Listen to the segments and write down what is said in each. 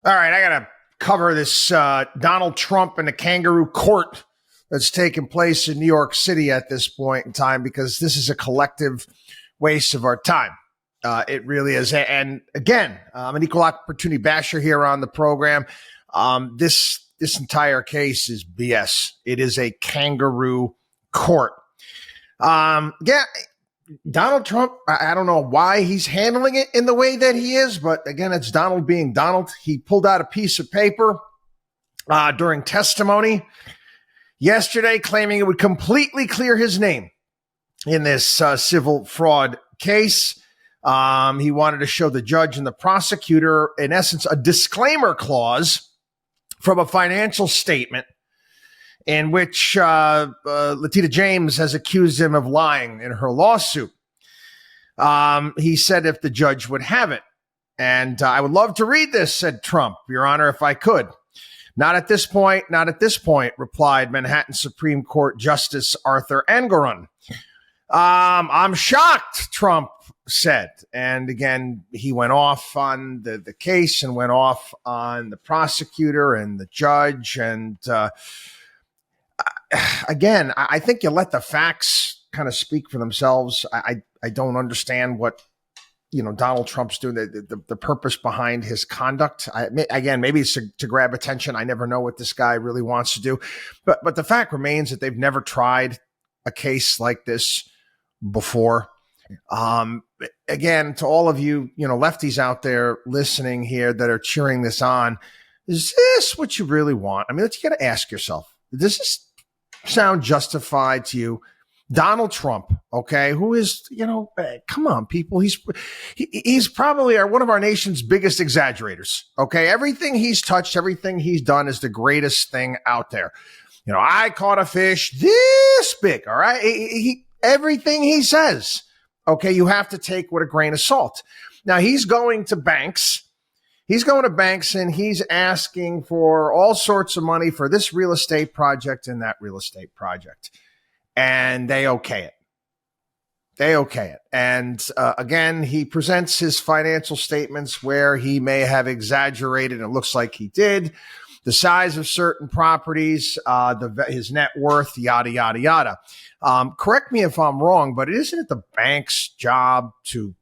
All right, I got to cover this Donald Trump and the Kangaroo court that's taking place in New York City at this point in time, because this is a collective waste of our time. It really is. And again, I'm an equal opportunity basher here on the program. This entire case is BS. It is a kangaroo court. Yeah, Donald Trump, I don't know why he's handling it in the way that he is, but again, it's Donald being Donald. He pulled out a piece of paper during testimony yesterday claiming it would completely clear his name in this civil fraud case. He wanted to show the judge and the prosecutor, in essence, a disclaimer clause from a financial statement in which Letitia James has accused him of lying in her lawsuit. He said if the judge would have it. And I would love to read this, said Trump, Your Honor, if I could. Not at this point, replied Manhattan Supreme Court Justice Arthur Enron. I'm shocked, Trump said. And again, he went off on the case and went off on the prosecutor and the judge. And again, I think you let the facts kind of speak for themselves. I don't understand what, Donald Trump's doing, the purpose behind his conduct. Again, maybe it's to grab attention. I never know what this guy really wants to do. But the fact remains that they've never tried a case like this before. Again, to all of you, lefties out there listening here that are cheering this on, is this what you really want? I mean, you got to ask yourself, does this sound justified to you? Donald Trump, okay, who is, come on, people. He's probably one of our nation's biggest exaggerators, okay? Everything he's touched, everything he's done is the greatest thing out there. I caught a fish this big, all right? Everything he says, okay, you have to take with a grain of salt. Now, he's going to banks. He's going to banks and he's asking for all sorts of money for this real estate project and that real estate project. And they okay it. And again, he presents his financial statements where he may have exaggerated, and it looks like he did, the size of certain properties, his net worth, yada, yada, yada. Correct me if I'm wrong, but isn't it the bank's job to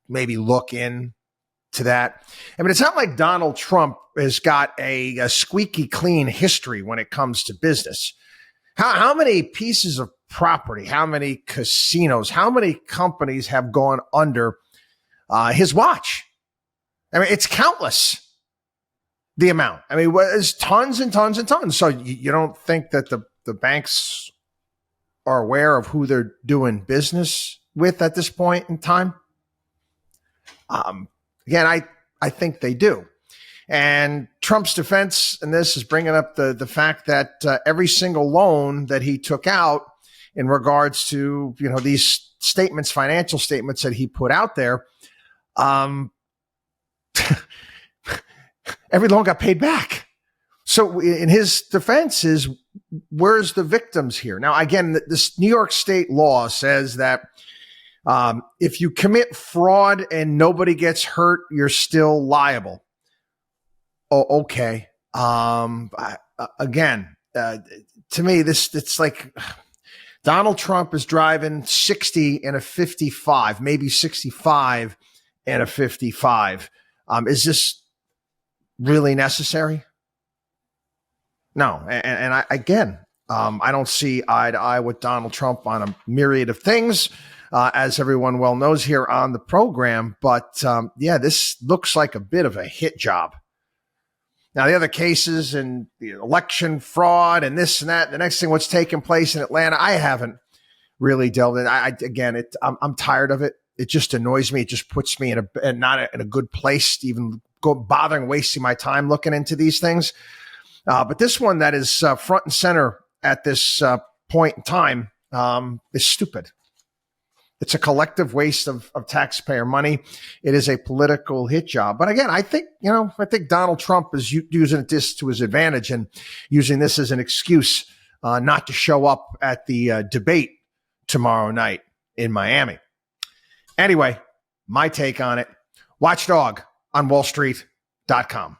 maybe look in to that? I mean, it's not like Donald Trump has got a squeaky clean history when it comes to business. How many pieces of property, how many casinos, how many companies have gone under his watch? I mean, it's countless, the amount. I mean, it's tons and tons and tons. So you don't think that the banks are aware of who they're doing business with at this point in time? Again, I think they do. And Trump's defense in this is bringing up the fact that every single loan that he took out in regards to, these statements, financial statements that he put out there, every loan got paid back. So in his defense is, where's the victims here? Now, again, this New York state law says that if you commit fraud and nobody gets hurt, you're still liable. Oh, okay. Again, to me, it's like Donald Trump is driving 60 in a 55, maybe 65 in a 55. Is this really necessary? No. And I don't see eye to eye with Donald Trump on a myriad of things, as everyone well knows here on the program. But this looks like a bit of a hit job. Now, the other cases and the election fraud and this and that, the next thing, what's taking place in Atlanta, I haven't really delved in. I'm tired of it. It just annoys me. It just puts me in a good place to even go bothering wasting my time looking into these things. But this one that is front and center at this point in time is stupid. It's a collective waste of taxpayer money. It is a political hit job. But again, I think Donald Trump is using this to his advantage and using this as an excuse not to show up at the debate tomorrow night in Miami. Anyway, my take on it. WatchDog on WallStreet.com.